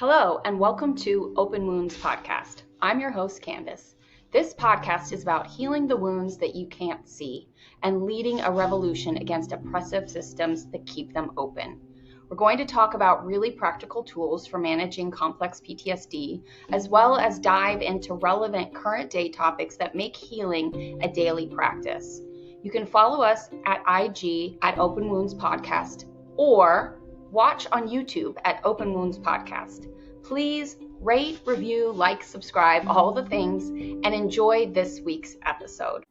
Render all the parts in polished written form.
Hello, and welcome to Open Wounds Podcast. I'm your host, Candice. This podcast is about healing the wounds that you can't see and leading a revolution against oppressive systems that keep them open. We're going to talk about really practical tools for managing complex PTSD, as well as dive into relevant current day topics that make healing a daily practice. You can follow us at IG at Open Wounds Podcast or watch on YouTube at Open Wounds Podcast. Please rate, review, like, subscribe, all the things, and enjoy this week's episode.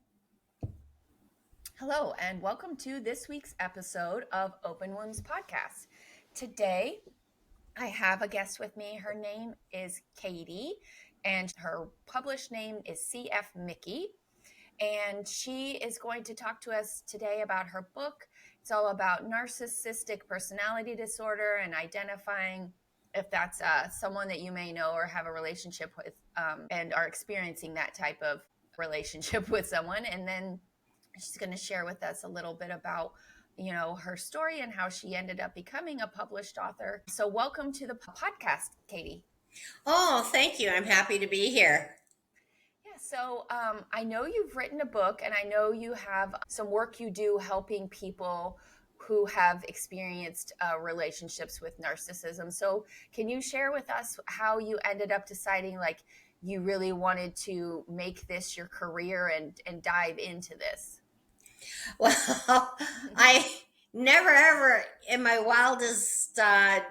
Hello, and welcome to this week's episode of Open Wounds Podcast. Today, I have a guest with me. Her name is Katie, and her published name is CF Micky. And she is going to talk to us today about her book. It's all about narcissistic personality disorder and identifying if that's someone that you may know or have a relationship with and are experiencing that type of relationship with someone. And then she's going to share with us a little bit about, her story and how she ended up becoming a published author. So welcome to the podcast, Katie. Oh, thank you. I'm happy to be here. So I know you've written a book, and I know you have some work you do helping people who have experienced relationships with narcissism. So can you share with us how you ended up deciding you really wanted to make this your career and dive into this? Well, I never ever in my wildest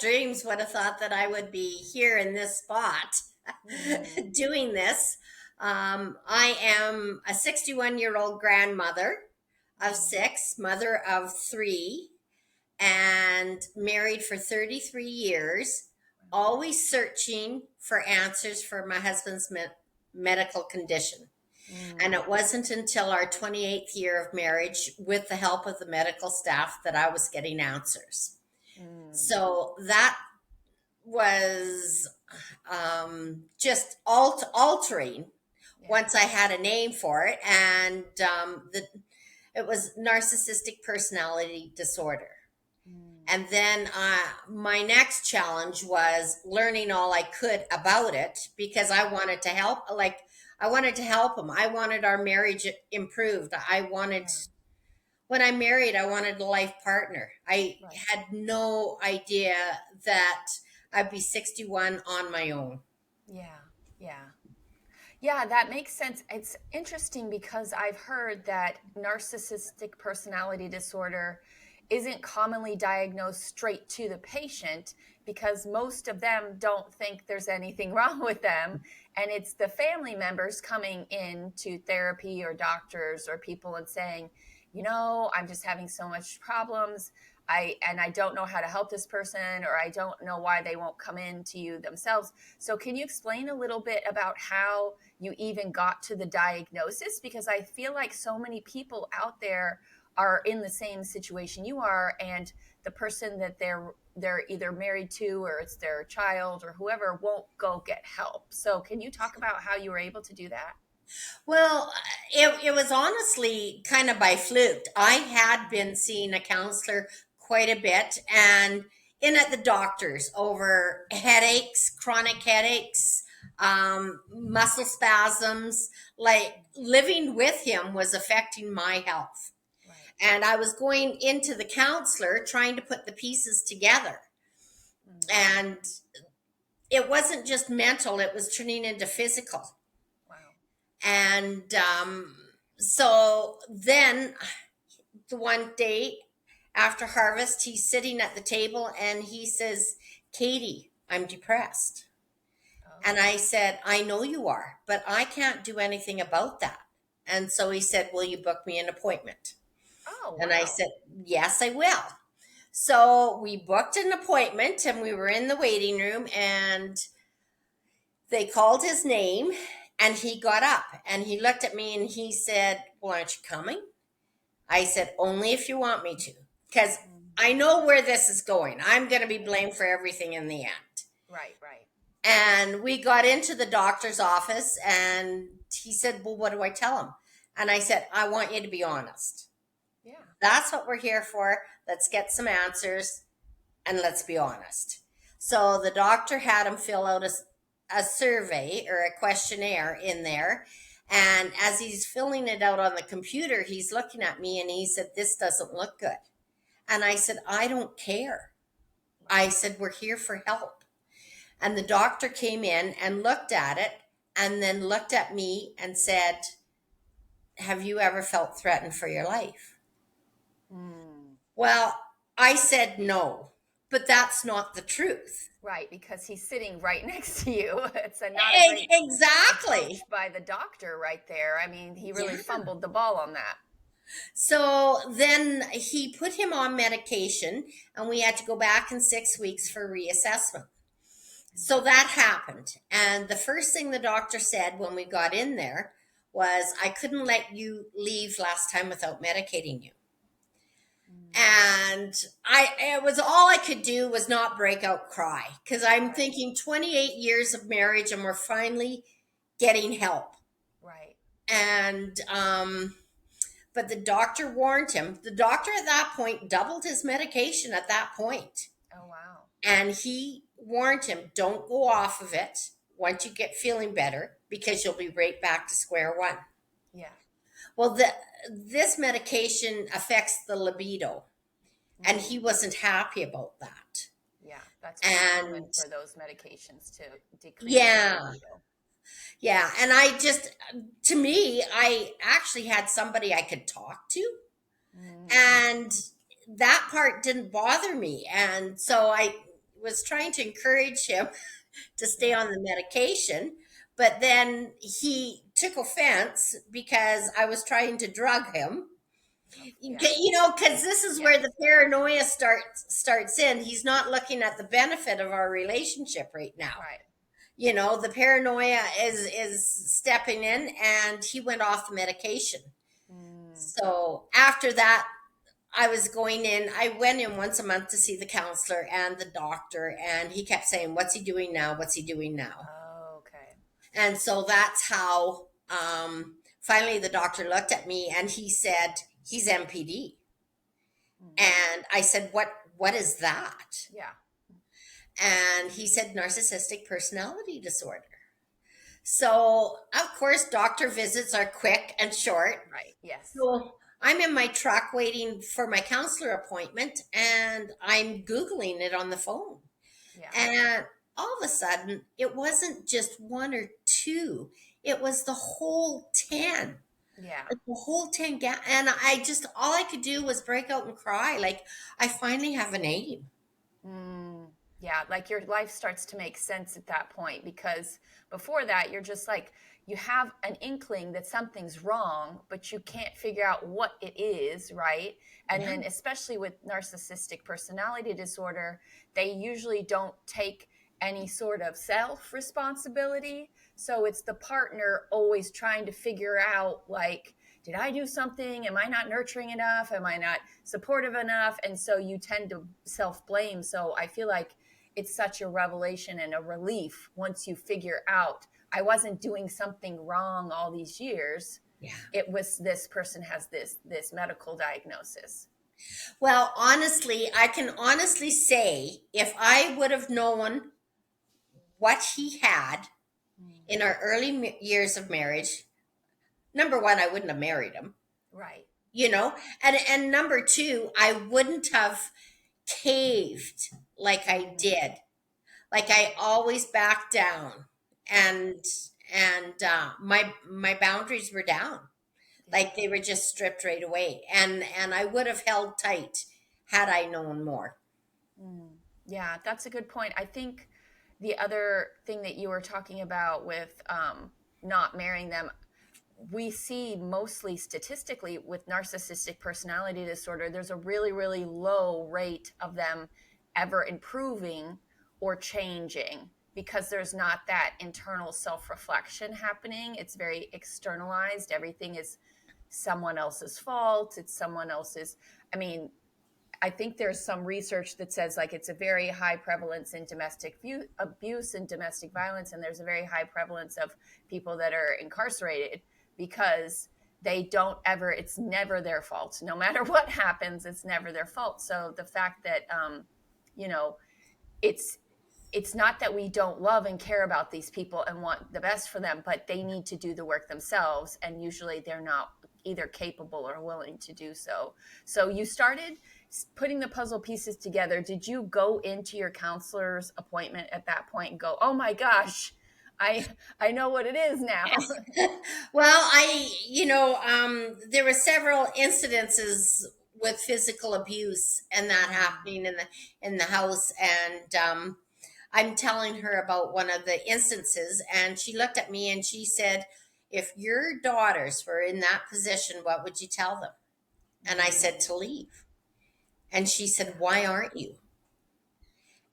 dreams would have thought that I would be here in this spot doing this. I am a 61-year-old grandmother of 6, mother of 3, and married for 33 years, always searching for answers for my husband's medical condition. And it wasn't until our 28th year of marriage, with the help of the medical staff, that I was getting answers. So that was just altering once I had a name for it. And it was narcissistic personality disorder. And then my next challenge was learning all I could about it, because I wanted to help. I wanted to help him. I wanted our marriage improved. When I married, I wanted a life partner. I had no idea that I'd be 61 on my own. Yeah, that makes sense. It's interesting because I've heard that narcissistic personality disorder isn't commonly diagnosed straight to the patient, because most of them don't think there's anything wrong with them. And it's the family members coming in to therapy or doctors or people and saying, I'm just having so much problems. I don't know how to help this person, or I don't know why they won't come in to you themselves. So can you explain a little bit about how you even got to the diagnosis? Because I feel like so many people out there are in the same situation you are, and the person that they're either married to, or it's their child or whoever, won't go get help. So can you talk about how you were able to do that? Well, it was honestly kind of by fluke. I had been seeing a counselor quite a bit, and in at the doctors over headaches, chronic headaches, muscle spasms. Like, living with him was affecting my health. And I was going into the counselor trying to put the pieces together. And it wasn't just mental, it was turning into physical. Wow. And so then the one day after harvest, he's sitting at the table and he says, "Katie, I'm depressed." And I said, "I know you are, but I can't do anything about that." And so he said, "Will you book me an appointment?" Oh, wow. And I said, "Yes, I will." So we booked an appointment, and we were in the waiting room, and they called his name, and he got up and he looked at me and he said, "Well, aren't you coming?" I said, "Only if you want me to, because I know where this is going. I'm going to be blamed for everything in the end." Right. And we got into the doctor's office, and he said, "Well, what do I tell him?" And I said, "I want you to be honest. Yeah. That's what we're here for. Let's get some answers, and let's be honest." So the doctor had him fill out a survey or a questionnaire in there. And as he's filling it out on the computer, he's looking at me and he said, "This doesn't look good." And I said, "I don't care." I said, "We're here for help." And the doctor came in and looked at it and then looked at me and said, "Have you ever felt threatened for your life?" Well, I said no, but that's not the truth. Right, because he's sitting right next to you. It's not a great Exactly approach by the doctor right there. I mean, he really fumbled the ball on that. So then he put him on medication, and we had to go back in 6 weeks for reassessment. So that happened. And the first thing the doctor said when we got in there was, "I couldn't let you leave last time without medicating you." And it was all I could do was not break out cry, because I'm thinking 28 years of marriage and we're finally getting help. Right. And, but the doctor warned him. The doctor at that point doubled his medication at that point. Oh, wow. And he warned him, "Don't go off of it once you get feeling better, because you'll be right back to square one." Yeah. Well, this medication affects the libido, and he wasn't happy about that. Yeah, that's common for those medications to decrease the libido. Yeah, and to me, I actually had somebody I could talk to, and that part didn't bother me. And so I was trying to encourage him to stay on the medication, but then he took offense because I was trying to drug him. Because this is where the paranoia starts in. He's not looking at the benefit of our relationship right now. Right. The paranoia is stepping in, and he went off the medication. So after that, I went in once a month to see the counselor and the doctor, and he kept saying, "What's he doing now? What's he doing now?" Oh, okay. And so that's how finally the doctor looked at me and he said, "He's MPD." And I said, what is that? Yeah. And he said, "Narcissistic personality disorder." So, of course, doctor visits are quick and short. Right. Yes. So I'm in my truck waiting for my counselor appointment, and I'm Googling it on the phone. Yeah. And all of a sudden, it wasn't just one or two. It was the whole 10. Yeah. Like the whole 10 and all I could do was break out and cry. Like, I finally have a name. Yeah, like your life starts to make sense at that point, because before that, you're just like, you have an inkling that something's wrong, but you can't figure out what it is, right? And then especially with narcissistic personality disorder, they usually don't take any sort of self-responsibility. So it's the partner always trying to figure out, like, did I do something? Am I not nurturing enough? Am I not supportive enough? And so you tend to self-blame. So I feel like it's such a revelation and a relief once you figure out, I wasn't doing something wrong all these years. Yeah. It was this person has this medical diagnosis. Well, honestly, I can honestly say, if I would have known what he had in our early years of marriage, number one, I wouldn't have married him. Right. And number two, I wouldn't have caved like I did. Like, I always backed down, and my boundaries were down. Like, they were just stripped right away. And I would have held tight had I known more. Yeah, that's a good point. I think the other thing that you were talking about with not marrying them, we see mostly statistically with narcissistic personality disorder, there's a really, really low rate of them ever improving or changing, because there's not that internal self-reflection happening. It's very externalized. Everything is someone else's fault. It's someone else's. I think there's some research that says, like, it's a very high prevalence in domestic abuse and domestic violence. And there's a very high prevalence of people that are incarcerated because they don't ever, it's never their fault. No matter what happens, it's never their fault. So the fact that, it's not that we don't love and care about these people and want the best for them, but they need to do the work themselves. And usually they're not either capable or willing to do so. So you started putting the puzzle pieces together. Did you go into your counselor's appointment at that point and go, oh my gosh, I know what it is now? Well, there were several incidences with physical abuse and that happening in the house, and I'm telling her about one of the instances, and she looked at me and she said, "If your daughters were in that position, what would you tell them?" And I said, "To leave." And she said, "Why aren't you?"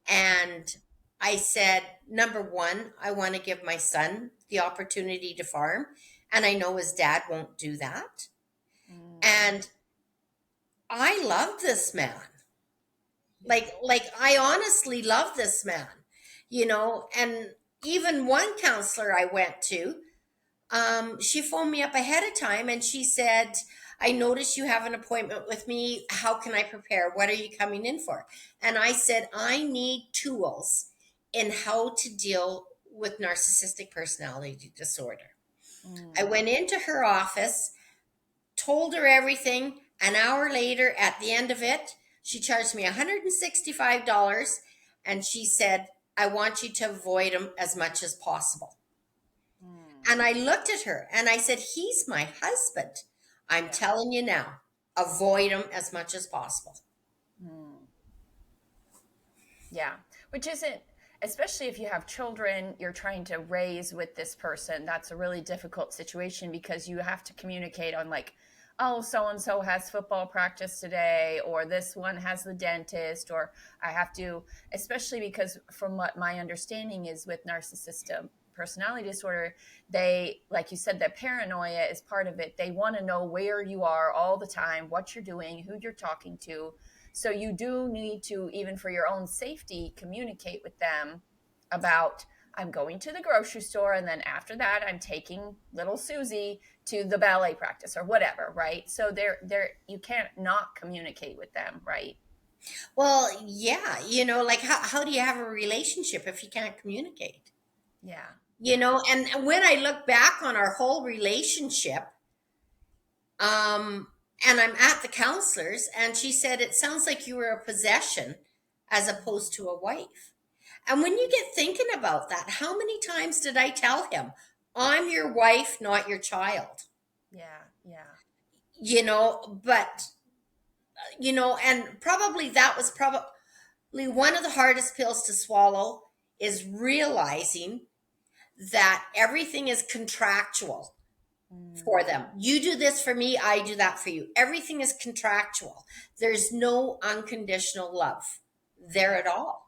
And I said, number one, I want to give my son the opportunity to farm. And I know his dad won't do that. And I love this man. Like I honestly love this man, and even one counselor I went to, she phoned me up ahead of time and she said, I noticed you have an appointment with me. How can I prepare? What are you coming in for? And I said, I need tools in how to deal with narcissistic personality disorder. I went into her office, told her everything. An hour later, at the end of it, she charged me $165 and she said, I want you to avoid him as much as possible. And I looked at her and I said, he's my husband. I'm telling you now, avoid him as much as possible. Yeah, which isn't, especially if you have children you're trying to raise with this person, that's a really difficult situation because you have to communicate on like, oh, so-and-so has football practice today, or this one has the dentist, or I have to, especially because from what my understanding is with narcissistic personality disorder, they, like you said, that paranoia is part of it. They want to know where you are all the time, what you're doing, who you're talking to. So you do need to, even for your own safety, communicate with them about, I'm going to the grocery store, and then after that, I'm taking little Susie to the ballet practice or whatever, right? So you can't not communicate with them, right? Well, yeah, like how do you have a relationship if you can't communicate? Yeah. And when I look back on our whole relationship, and I'm at the counselor's, and she said, it sounds like you were a possession as opposed to a wife. And when you get thinking about that, how many times did I tell him, I'm your wife, not your child? Yeah. But, and probably that was probably one of the hardest pills to swallow, is realizing that everything is contractual for them. You do this for me, I do that for you. Everything is contractual. There's no unconditional love there at all.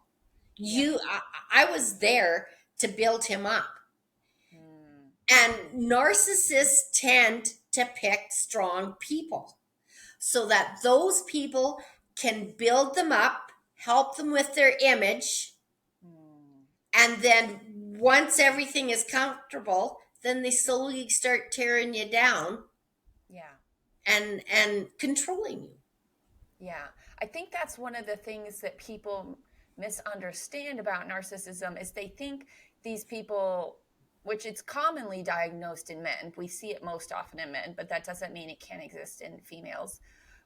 I was there to build him up. And narcissists tend to pick strong people so that those people can build them up, help them with their image, and then once everything is comfortable, then they slowly start tearing you down. Yeah. And controlling you. Yeah. I think that's one of the things that people misunderstand about narcissism is they think these people, which it's commonly diagnosed in men, we see it most often in men, but that doesn't mean it can't exist in females.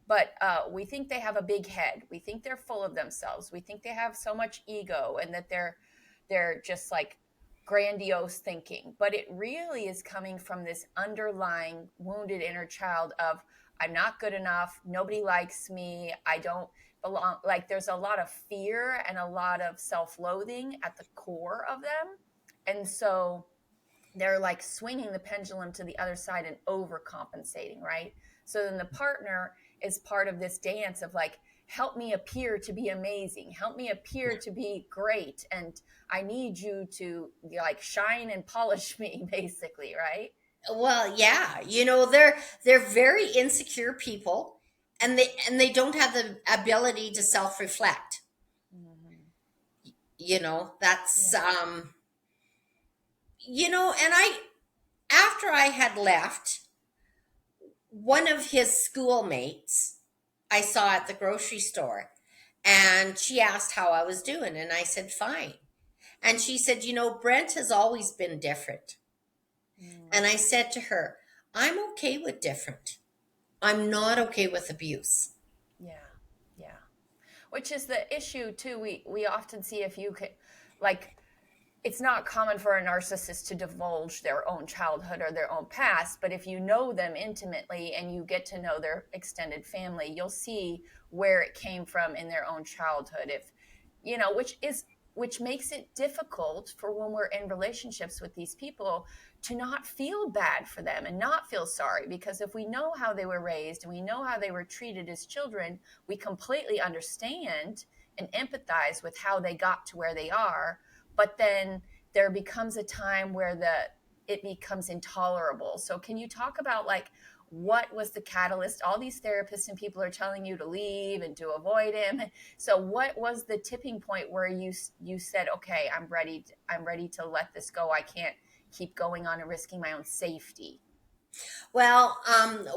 But we think they have a big head. We think they're full of themselves. We think they have so much ego and that they're just like grandiose thinking. But it really is coming from this underlying wounded inner child of, I'm not good enough. Nobody likes me. I don't belong. Like there's a lot of fear and a lot of self-loathing at the core of them. And so they're like swinging the pendulum to the other side and overcompensating, right? So then the partner is part of this dance of like, help me appear to be amazing. Help me appear to be great. And I need you to like shine and polish me, basically, right? Well, yeah, they're very insecure people, and they don't have the ability to self-reflect. That's and after I had left, one of his schoolmates I saw at the grocery store, and she asked how I was doing, and I said fine. And she said, Brent has always been different. And I said to her, I'm okay with different. I'm not okay with abuse. Yeah. Yeah. Which is the issue too. We often see, if you could, like, it's not common for a narcissist to divulge their own childhood or their own past, but if you know them intimately and you get to know their extended family, you'll see where it came from in their own childhood. If which makes it difficult for when we're in relationships with these people to not feel bad for them and not feel sorry, because if we know how they were raised and we know how they were treated as children, we completely understand and empathize with how they got to where they are. But then there becomes a time where it becomes intolerable. So can you talk about, like, what was the catalyst? All these therapists and people are telling you to leave and to avoid him. So what was the tipping point where you said, okay, I'm ready to let this go. I can't keep going on and risking my own safety? Well,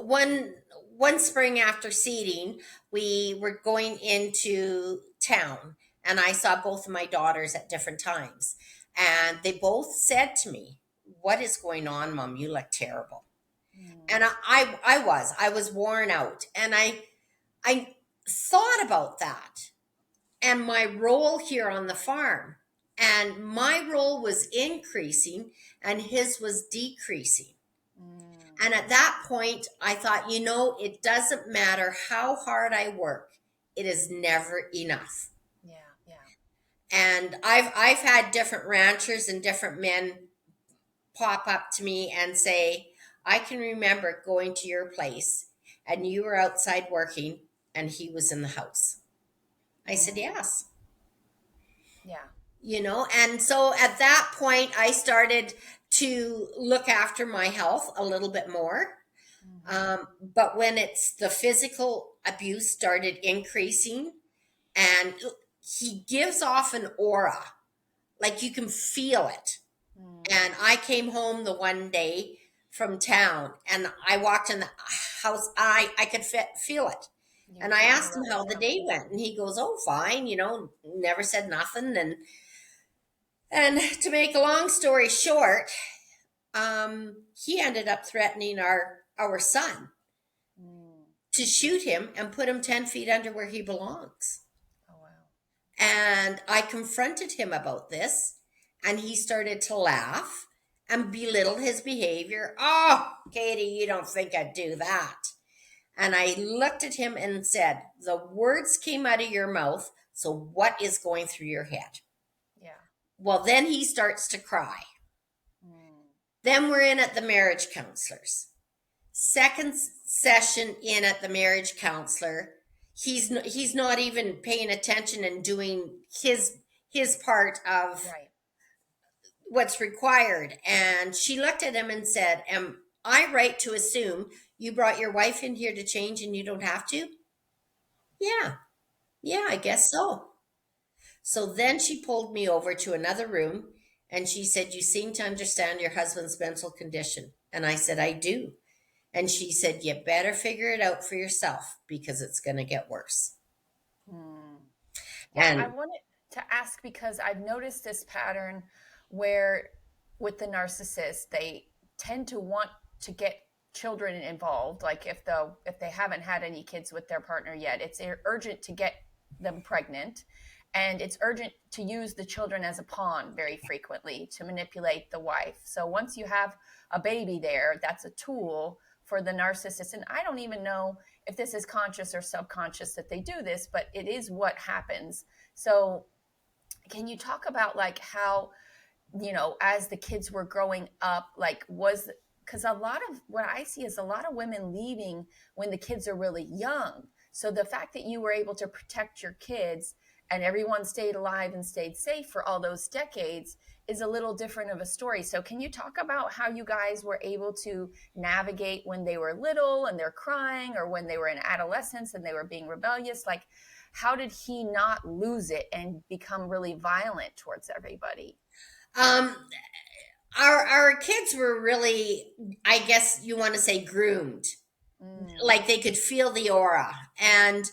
one spring after seeding, we were going into town, and I saw both of my daughters at different times, and they both said to me, "What is going on, Mom? You look terrible." And I was worn out, and I thought about that and my role here on the farm, and my role was increasing and his was decreasing. And at that point, I thought, it doesn't matter how hard I work, it is never enough. Yeah, yeah. And I've had different ranchers and different men pop up to me and say, I can remember going to your place and you were outside working and he was in the house. I said, yes. Yeah. And so at that point, I started to look after my health a little bit more. But when it's the physical abuse started increasing, and he gives off an aura, like you can feel it. And I came home the one day from town and I walked in the house. I could feel it. Yeah, and I asked him how the day went, and he goes, "Oh, fine, never said nothing." And to make a long story short, he ended up threatening our son to shoot him and put him 10 feet under where he belongs. Oh, wow. And I confronted him about this, and he started to laugh and belittle his behavior. "Oh, Katie, you don't think I'd do that." And I looked at him and said, "The words came out of your mouth, so what is going through your head?" Yeah. Well, then he starts to cry. Then we're in at the marriage counselors. Second session in at the marriage counselor, he's not even paying attention and doing his part of what's required. And she looked at him and said, "Am I right to assume you brought your wife in here to change and you don't have to?" Yeah, I guess so. So then she pulled me over to another room and she said, "You seem to understand your husband's mental condition." And I said, "I do." And she said, "You better figure it out for yourself because it's going to get worse." And I wanted to ask, because I've noticed this pattern where with the narcissist, they tend to want to get children involved. Like if they haven't had any kids with their partner yet, it's urgent to get them pregnant. And it's urgent to use the children as a pawn very frequently to manipulate the wife. So once you have a baby there, that's a tool for the narcissist. And I don't even know if this is conscious or subconscious that they do this, but it is what happens. So can you talk about, like, how, as the kids were growing up, like, because a lot of what I see is a lot of women leaving when the kids are really young. So the fact that you were able to protect your kids and everyone stayed alive and stayed safe for all those decades is a little different of a story. So can you talk about how you guys were able to navigate when they were little and they're crying, or when they were in adolescence and they were being rebellious? Like, how did he not lose it and become really violent towards everybody? Our kids were really, I guess you want to say, groomed. Like they could feel the aura. And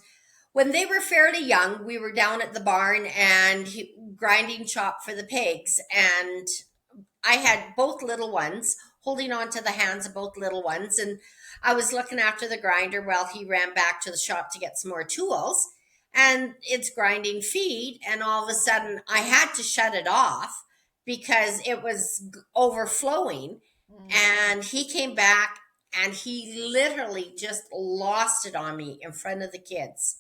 when they were fairly young, we were down at the barn and grinding chop for the pigs, and I had both little ones, holding on to the hands of both little ones, and I was looking after the grinder while he ran back to the shop to get some more tools, and it's grinding feed, and all of a sudden I had to shut it off because it was overflowing. And he came back and he literally just lost it on me in front of the kids.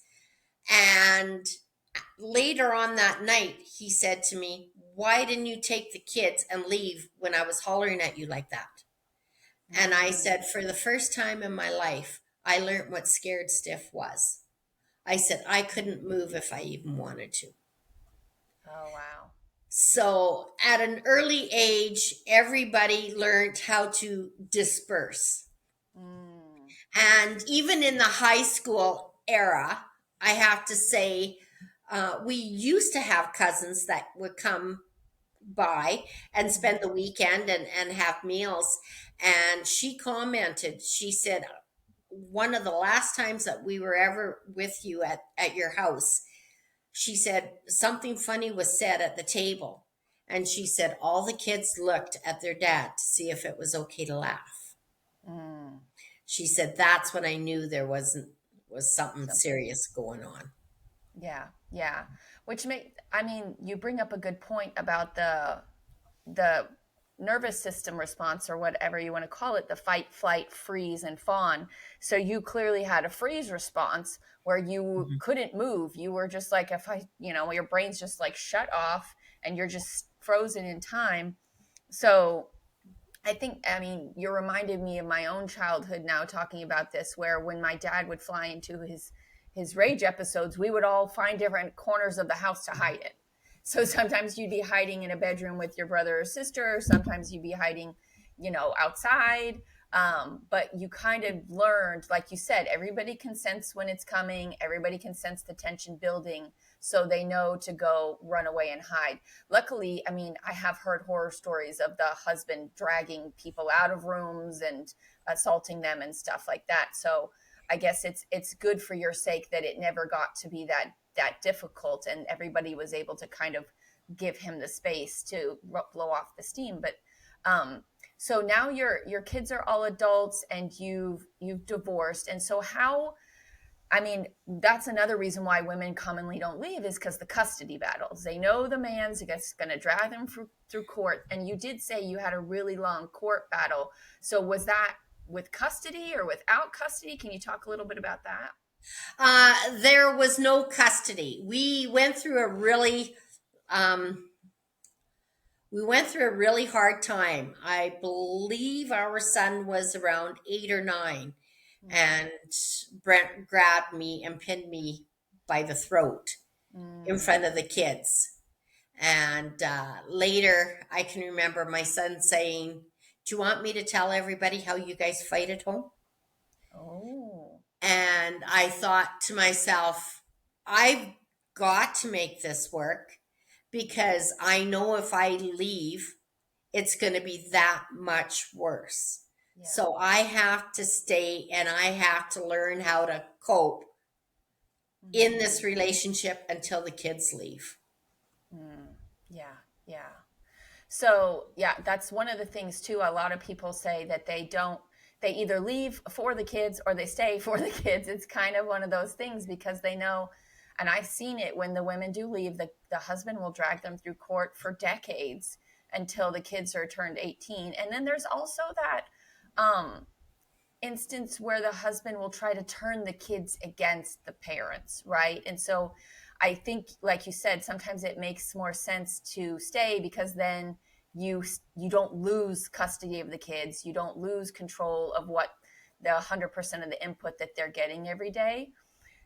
And later on that night, he said to me, "Why didn't you take the kids and leave when I was hollering at you like that?" And I said, "For the first time in my life, I learned what scared stiff was." I said, I couldn't move if I even wanted to. Oh, wow. So at an early age, everybody learned how to disperse. And even in the high school era, I have to say, we used to have cousins that would come by and spend the weekend and have meals. And she commented, she said, one of the last times that we were ever with you at your house, she said something funny was said at the table. And she said all the kids looked at their dad to see if it was okay to laugh. She said that's when I knew there was something serious going on. Yeah, yeah. You bring up a good point about the nervous system response, or whatever you want to call it, the fight, flight, freeze, and fawn. So you clearly had a freeze response where you couldn't move. You were just like, your brain's just like shut off and you're just frozen in time. So you reminded me of my own childhood now talking about this, where when my dad would fly into his rage episodes, we would all find different corners of the house to hide in. So sometimes you'd be hiding in a bedroom with your brother or sister. Sometimes you'd be hiding, outside. But you kind of learned, like you said, everybody can sense when it's coming. Everybody can sense the tension building. So they know to go run away and hide. Luckily, I have heard horror stories of the husband dragging people out of rooms and assaulting them and stuff like that. So I guess it's good for your sake that it never got to be that difficult, and everybody was able to kind of give him the space to blow off the steam. But so now your kids are all adults and you've divorced. And so that's another reason why women commonly don't leave, is because the custody battles. They know the man's going to drag them through court. And you did say you had a really long court battle. So was that with custody or without custody? Can you talk a little bit about that? There was no custody. We went through a really hard time. I believe our son was around 8 or 9, and Brent grabbed me and pinned me by the throat in front of the kids. And later, I can remember my son saying, "Do you want me to tell everybody how you guys fight at home?" Oh. And I thought to myself, I've got to make this work, because I know if I leave, it's going to be that much worse. Yeah. So I have to stay, and I have to learn how to cope in this relationship until the kids leave. Yeah. So yeah, that's one of the things too. A lot of people say that they either leave for the kids or they stay for the kids. It's kind of one of those things, because they know, and I've seen it, when the women do leave, the husband will drag them through court for decades until the kids are turned 18. And then there's also that instance where the husband will try to turn the kids against the parents, right? And so I think, like you said, sometimes it makes more sense to stay, because then you don't lose custody of the kids. You don't lose control of what the 100% of the input that they're getting every day.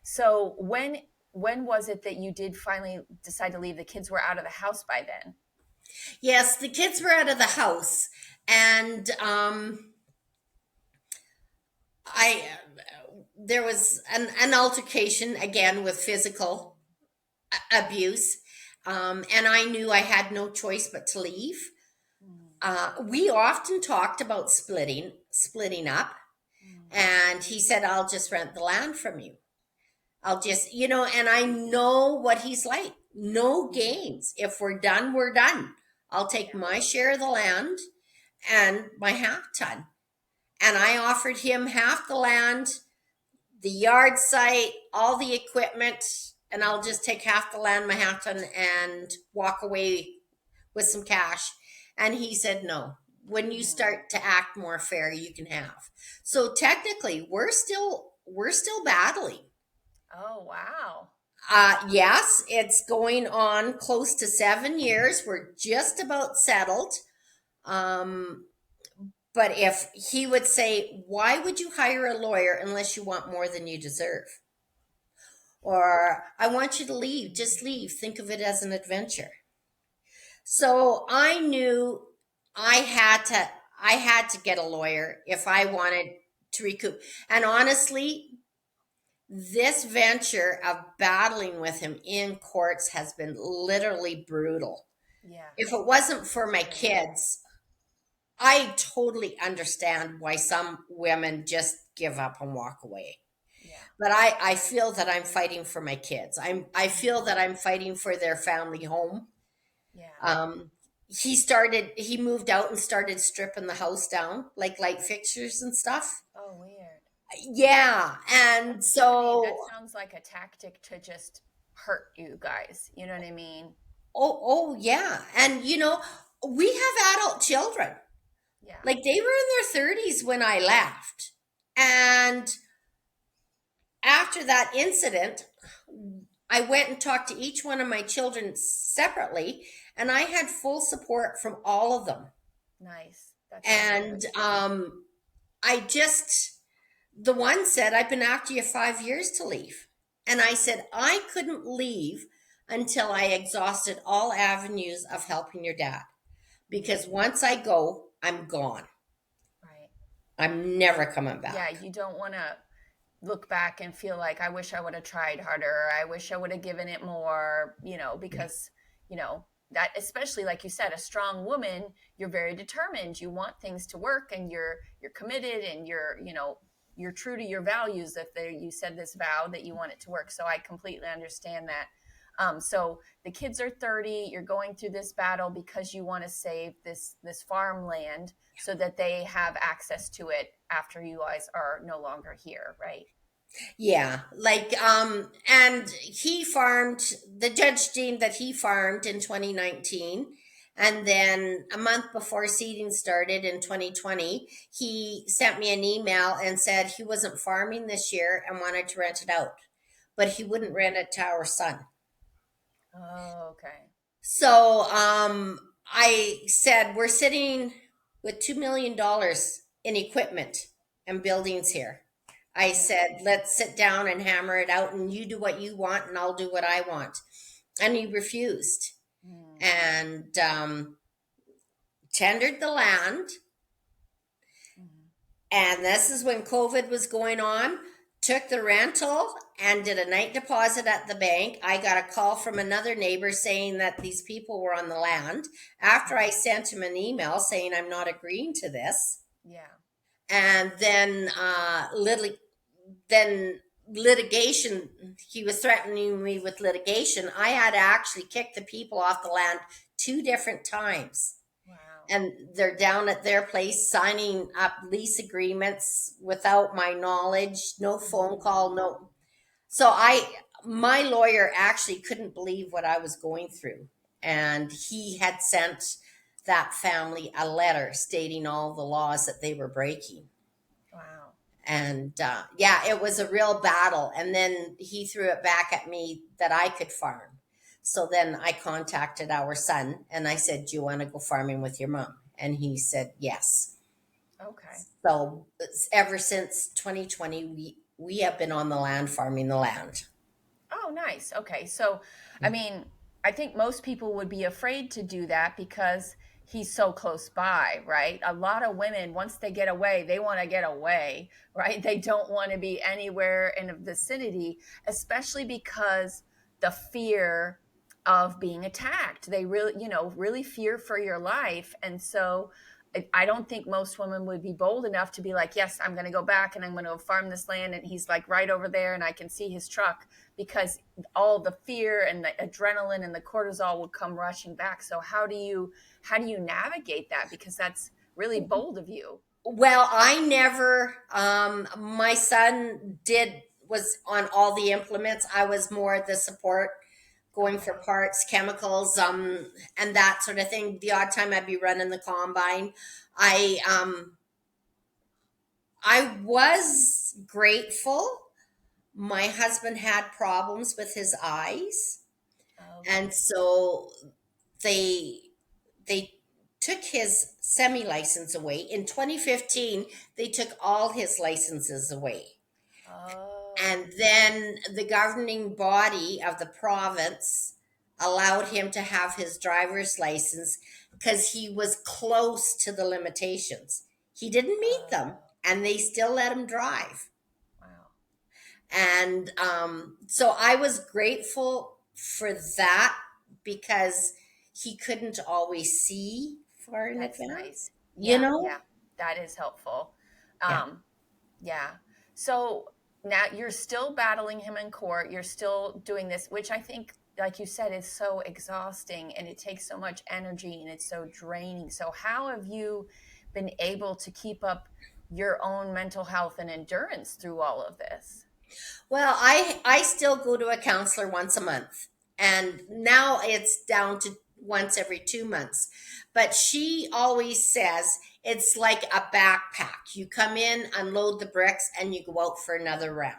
So when was it that you did finally decide to leave? The kids were out of the house by then. Yes, the kids were out of the house, and there was an altercation again with physical abuse, and I knew I had no choice but to leave. We often talked about splitting up, and he said, "I'll just rent the land from you. I'll just, and I know what he's like. No games. If we're done, we're done. I'll take my share of the land and my half ton. And I offered him half the land, the yard site, all the equipment, and I'll just take half the land, my half ton, and walk away with some cash. And he said, no. When you start to act more fair, you can have. So technically, we're still battling. Oh, wow. Yes, it's going on close to 7 years. We're just about settled. But if he would say, why would you hire a lawyer unless you want more than you deserve? Or, I want you to leave, just leave. Think of it as an adventure. So I knew I had to get a lawyer if I wanted to recoup. And honestly, this venture of battling with him in courts has been literally brutal. Yeah. If it wasn't for my kids, I totally understand why some women just give up and walk away. Yeah. But I feel that I'm fighting for my kids. I feel that I'm fighting for their family home. Yeah. He moved out and started stripping the house down, like light fixtures and stuff. Oh, weird. Yeah. And so that sounds like a tactic to just hurt you guys. You know what I mean? oh yeah. And we have adult children. Yeah. Like they were in their 30s when I left. And after that incident, I went and talked to each one of my children separately, and I had full support from all of them. Nice. And the one said, I've been after you 5 years to leave. And I said, I couldn't leave until I exhausted all avenues of helping your dad. Because once I go, I'm gone. Right. I'm never coming back. Yeah, you don't want to look back and feel like, I wish I would have tried harder. Or I wish I would have given it more, because, that, especially like you said, a strong woman, you're very determined. You want things to work, and you're committed, and you're true to your values. If you said this vow that you want it to work. So I completely understand that. So the kids are 30, you're going through this battle because you want to save this farmland so that they have access to it after you guys are no longer here, right? Yeah, and the judge deemed that he farmed in 2019. And then a month before seeding started in 2020, he sent me an email and said he wasn't farming this year and wanted to rent it out, but he wouldn't rent it to our son. Oh, okay. So I said, we're sitting with $2 million in equipment and buildings here. I said, let's sit down and hammer it out, and you do what you want and I'll do what I want. And he refused and tendered the land. And this is when COVID was going on. Took the rental and did a night deposit at the bank. I got a call from another neighbor saying that these people were on the land. After I sent him an email saying I'm not agreeing to this. Yeah. And then litigation, he was threatening me with litigation. I had to actually kick the people off the land 2 different times. And they're down at their place signing up lease agreements without my knowledge, no phone call, no. So my lawyer actually couldn't believe what I was going through. And he had sent that family a letter stating all the laws that they were breaking. Wow. And it was a real battle. And then he threw it back at me that I could farm. So then I contacted our son and I said, do you want to go farming with your mom? And he said, yes. Okay. So ever since 2020, we have been on the land, farming the land. Oh, nice. Okay. So, I mean, I think most people would be afraid to do that because he's so close by, right? A lot of women, once they get away, they want to get away, right? They don't want to be anywhere in the vicinity, especially because the fear of being attacked. They really, really fear for your life. And so I don't think most women would be bold enough to be like, yes, I'm going to go back and I'm going to farm this land. And he's like right over there and I can see his truck, because all the fear and the adrenaline and the cortisol would come rushing back. So how do you navigate that? Because that's really bold of you. Well, I never, my son was on all the implements. I was more the support, going for parts, chemicals, and that sort of thing. The odd time I'd be running the combine. I was grateful. My husband had problems with his eyes, and so they they took his semi license away. In 2015, they took all his licenses away. Oh. And then the governing body of the province allowed him to have his driver's license because he was close to the limitations. He didn't meet them, and they still let him drive. Wow. And so I was grateful for that, because he couldn't always see far in That's advance. nice. You know? Yeah, that is helpful. Yeah. Yeah. So now you're still battling him in court. You're still doing this, which I think, like you said, is so exhausting and it takes so much energy and it's so draining. So how have you been able to keep up your own mental health and endurance through all of this? Well, I still go to a counselor once a month, and now it's down to once every 2 months. But she always says it's like a backpack. You come in, unload the bricks, and you go out for another round.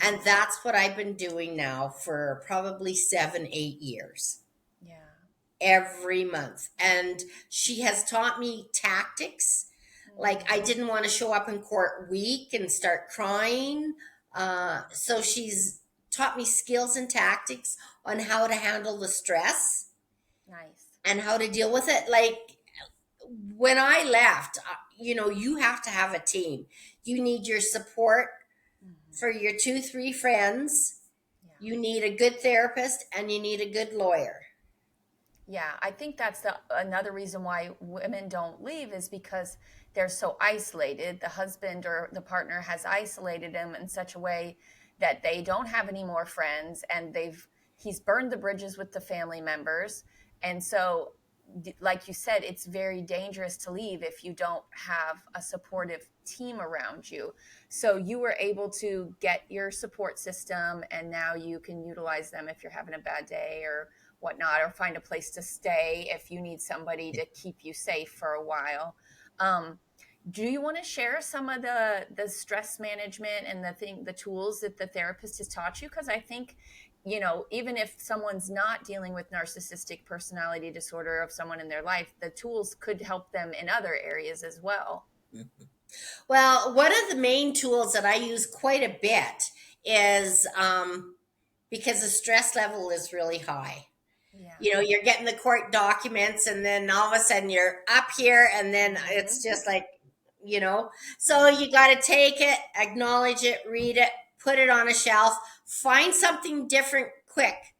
And that's what I've been doing now for probably 7-8 years. Yeah. Every month. And she has taught me tactics. Like, I didn't want to show up in court weak and start crying. So she's taught me skills and tactics on how to handle the stress. Nice. And how to deal with it. Like, when I left, you have to have a team. You need your support for your 2-3 friends. Yeah. You need a good therapist, and you need a good lawyer. Yeah, I think that's another reason why women don't leave, is because they're so isolated. The husband or the partner has isolated them in such a way that they don't have any more friends, and he's burned the bridges with the family members. And so, like you said, it's very dangerous to leave if you don't have a supportive team around you. So you were able to get your support system, and now you can utilize them if you're having a bad day or whatnot, or find a place to stay if you need somebody to keep you safe for a while. Do you want to share some of the stress management and the tools that the therapist has taught you? Because I think, even if someone's not dealing with narcissistic personality disorder of someone in their life, the tools could help them in other areas as well. Well, one of the main tools that I use quite a bit is because the stress level is really high. Yeah. You're getting the court documents, and then all of a sudden you're up here, and then it's just like, so you got to take it, acknowledge it, read it, put it on a shelf, find something different quick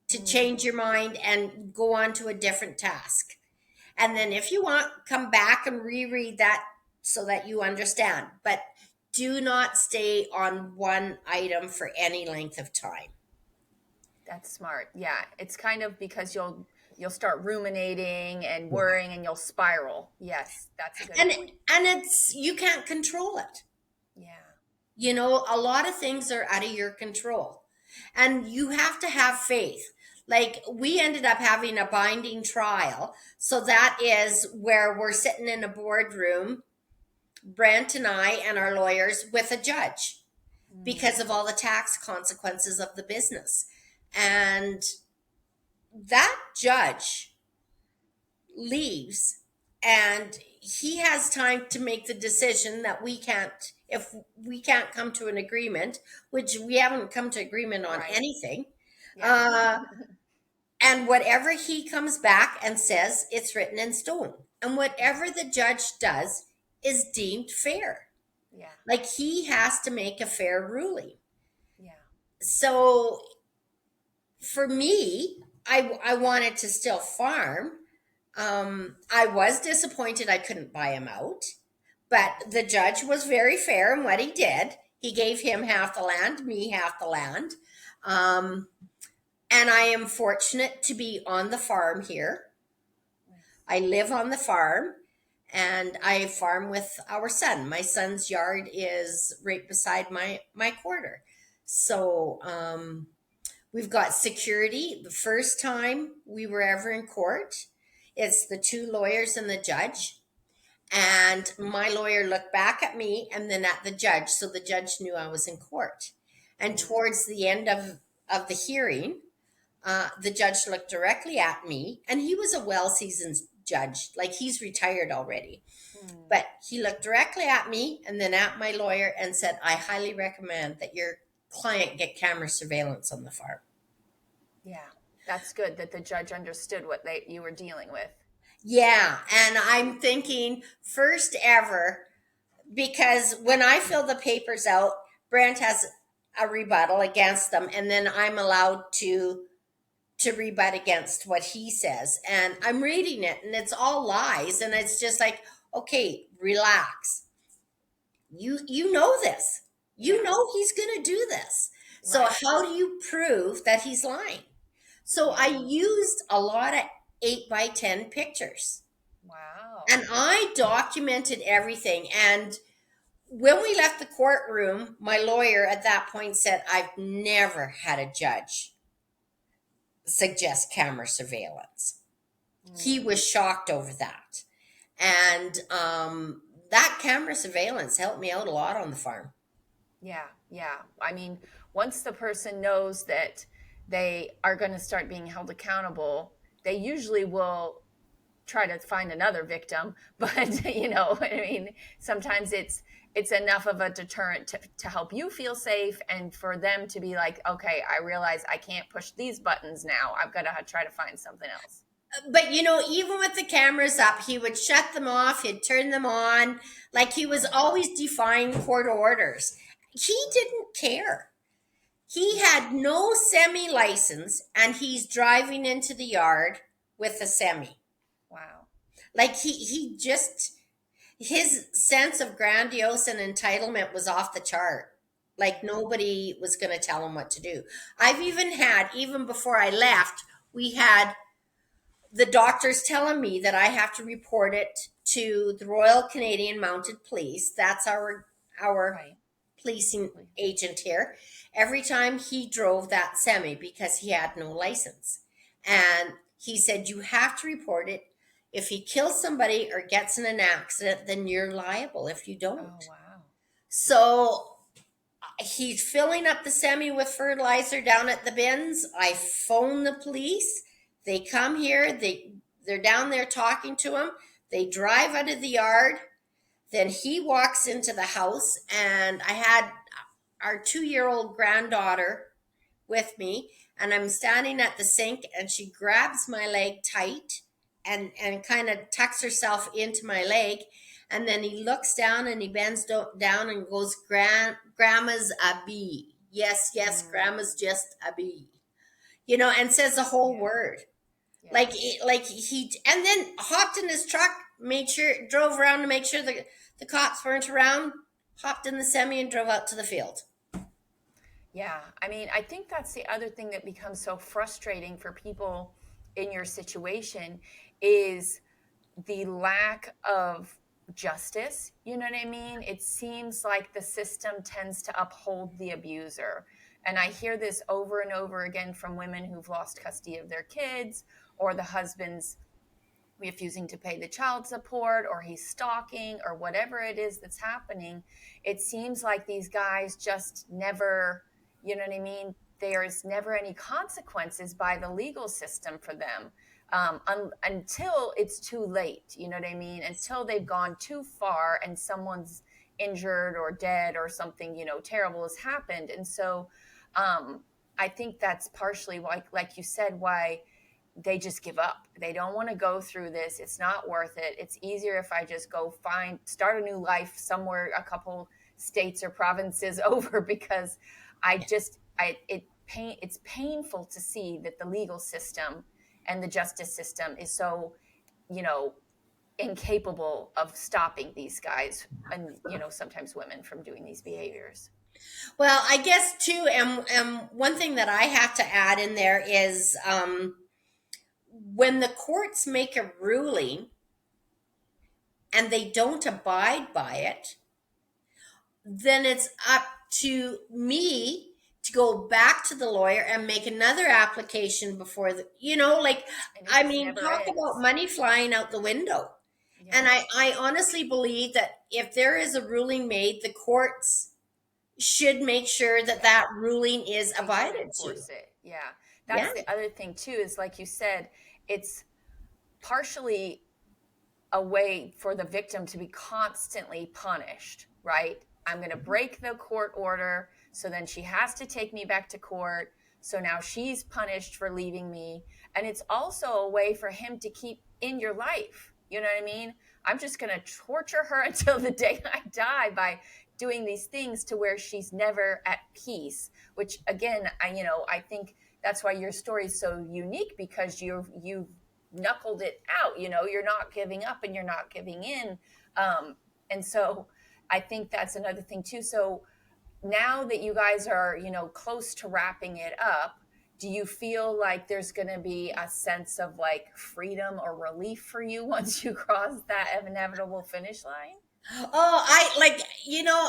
to change your mind and go on to a different task. And then if you want, come back and reread that so that you understand. But do not stay on one item for any length of time. That's smart. Yeah. It's kind of because you'll start ruminating and worrying, and you'll spiral. Yes, that's a good point. And it's, you can't control it. Yeah. A lot of things are out of your control, and you have to have faith. Like, we ended up having a binding trial. So that is where we're sitting in a boardroom, Brent and I and our lawyers, with a judge because of all the tax consequences of the business. And that judge leaves, and he has time to make the decision that if we can't come to an agreement, which we haven't come to agreement on anything. Yeah. And whatever he comes back and says, it's written in stone. And whatever the judge does is deemed fair. Yeah. Like, he has to make a fair ruling. Yeah. So for me, I wanted to still farm, I was disappointed I couldn't buy him out, but the judge was very fair in what he did. He gave him half the land, me half the land. Um, and I am fortunate to be on the farm here. I live on the farm and I farm with our son. My son's yard is right beside my quarter. So we've got security. The first time we were ever in court, it's the two lawyers and the judge. And my lawyer looked back at me and then at the judge. So the judge knew I was in court. And towards the end of the hearing, the judge looked directly at me, and he was a well-seasoned judge. Like, he's retired already. But he looked directly at me and then at my lawyer and said, I highly recommend that your client get camera surveillance on the farm. Yeah, that's good that the judge understood what you were dealing with. Yeah, and I'm thinking first ever, because when I fill the papers out, Brent has a rebuttal against them, and then I'm allowed to rebut against what he says. And I'm reading it and it's all lies, and it's just like, okay, relax. You know this. You know he's going to do this. So Right. how do you prove that he's lying? So I used a lot of 8x10 pictures. Wow. And I documented everything. And when we left the courtroom, my lawyer at that point said, I've never had a judge suggest camera surveillance. He was shocked over that. And that camera surveillance helped me out a lot on the farm. Yeah. I mean, once the person knows that they are going to start being held accountable, they usually will try to find another victim. But, you know, I mean, sometimes it's enough of a deterrent to help you feel safe, and for them to be like, okay, I realize I can't push these buttons now. I've got to try to find something else. But, you know, even with the cameras up, he would shut them off, he'd turn them on. Like, he was always defying court orders. He didn't care. He had no semi license, and he's driving into the yard with a semi. Wow. Like, he just, his sense of grandiose and entitlement was off the chart. Like, nobody was going to tell him what to do. I've even before I left, we had the doctors telling me that I have to report it to the Royal Canadian Mounted Police. That's our Right. policing agent here. Every time he drove that semi, because he had no license. And he said, you have to report it. If he kills somebody or gets in an accident, then you're liable if you don't. Oh, wow. So he's filling up the semi with fertilizer down at the bins. I phone the police. They come here. They're down there talking to him. They drive out of the yard. Then he walks into the house, and I had our 2-year-old granddaughter with me, and I'm standing at the sink, and she grabs my leg tight and kind of tucks herself into my leg. And then he looks down and he bends down and goes, Grandma's a bee. Yes, Grandma's just a bee. You know, and says the whole word. Yeah. Like he, and then hopped in his truck, drove around to make sure the cops weren't around, hopped in the semi and drove out to the field. Yeah. I mean, I think that's the other thing that becomes so frustrating for people in your situation is the lack of justice. You know what I mean? It seems like the system tends to uphold the abuser. And I hear this over and over again from women who've lost custody of their kids, or the husband's refusing to pay the child support, or he's stalking, or whatever it is that's happening. It seems like these guys just never, you know what I mean? There's never any consequences by the legal system for them until it's too late. You know what I mean? Until they've gone too far and someone's injured or dead or something, you know, terrible has happened. And so I think that's partially why, like you said, why they just give up. They don't want to go through this. It's not worth it. It's easier if I just go start a new life somewhere, a couple states or provinces over, because it's painful to see that the legal system and the justice system is so incapable of stopping these guys and, sometimes women from doing these behaviors. Well, I guess too, and one thing that I have to add in there is when the courts make a ruling and they don't abide by it, then it's up to me to go back to the lawyer and make another application before talk about money flying out the window. Yeah. And I honestly believe that if there is a ruling made, the courts should make sure that ruling is abided to. Yeah. That's the other thing too, is like you said, it's partially a way for the victim to be constantly punished, right? I'm going to break the court order, so then she has to take me back to court. So now she's punished for leaving me. And it's also a way for him to keep in your life. You know what I mean? I'm just going to torture her until the day I die by doing these things to where she's never at peace, which again, I think that's why your story is so unique, because you've knuckled it out. You're not giving up and you're not giving in. And so I think that's another thing too. So now that you guys are, close to wrapping it up, do you feel like there's going to be a sense of like freedom or relief for you once you cross that inevitable finish line? Oh,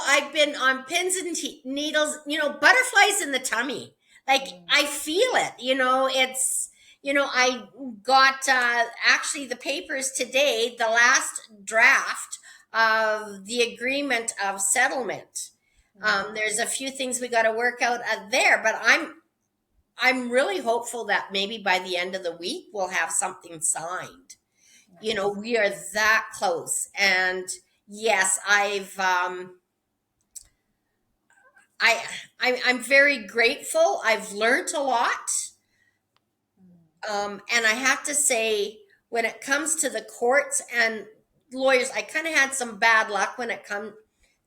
I've been on pins and needles, butterflies in the tummy. Like I feel it, it's, I got actually the papers today, the last draft of the agreement of settlement. There's a few things we got to work out there, but I'm really hopeful that maybe by the end of the week we'll have something signed. Nice. We are that close. And yes, I'm very grateful. I've learned a lot. And I have to say, when it comes to the courts and lawyers, I kind of had some bad luck when it comes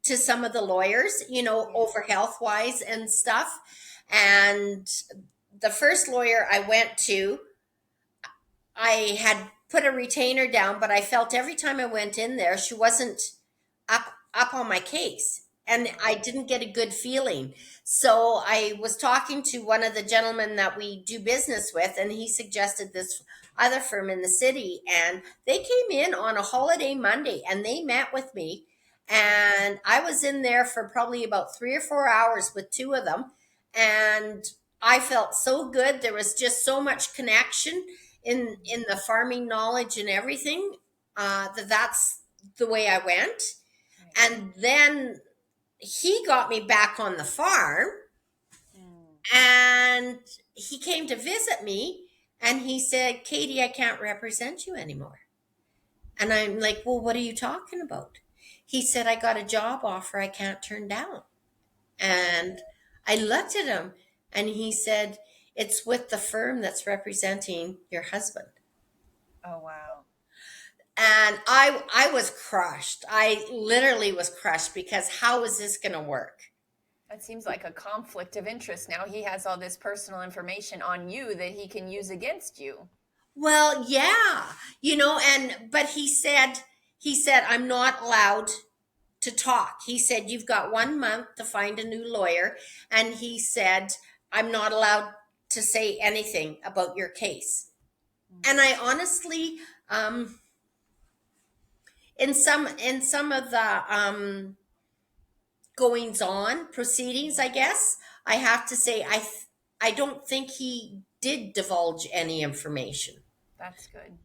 to some of the lawyers, over health wise and stuff. And the first lawyer I went to, I had put a retainer down, but I felt every time I went in there, she wasn't up on my case. And I didn't get a good feeling. So I was talking to one of the gentlemen that we do business with, and he suggested this other firm in the city. And they came in on a holiday Monday and they met with me. And I was in there for probably about 3 or 4 hours with two of them. And I felt so good. There was just so much connection in the farming knowledge and everything, that's the way I went. And then he got me back on the farm, and he came to visit me, and he said, Katie, I can't represent you anymore. And I'm like, well, what are you talking about? He said, I got a job offer I can't turn down. And I looked at him, and he said, it's with the firm that's representing your husband. Oh, wow. And I was crushed. I literally was crushed, because how is this going to work? That seems like a conflict of interest. Now he has all this personal information on you that he can use against you. Well, yeah, but he said, I'm not allowed to talk. He said, you've got 1 month to find a new lawyer. And he said, I'm not allowed to say anything about your case. And I honestly, in some of the goings on proceedings, I guess I have to say, I don't think he did divulge any information. That's good.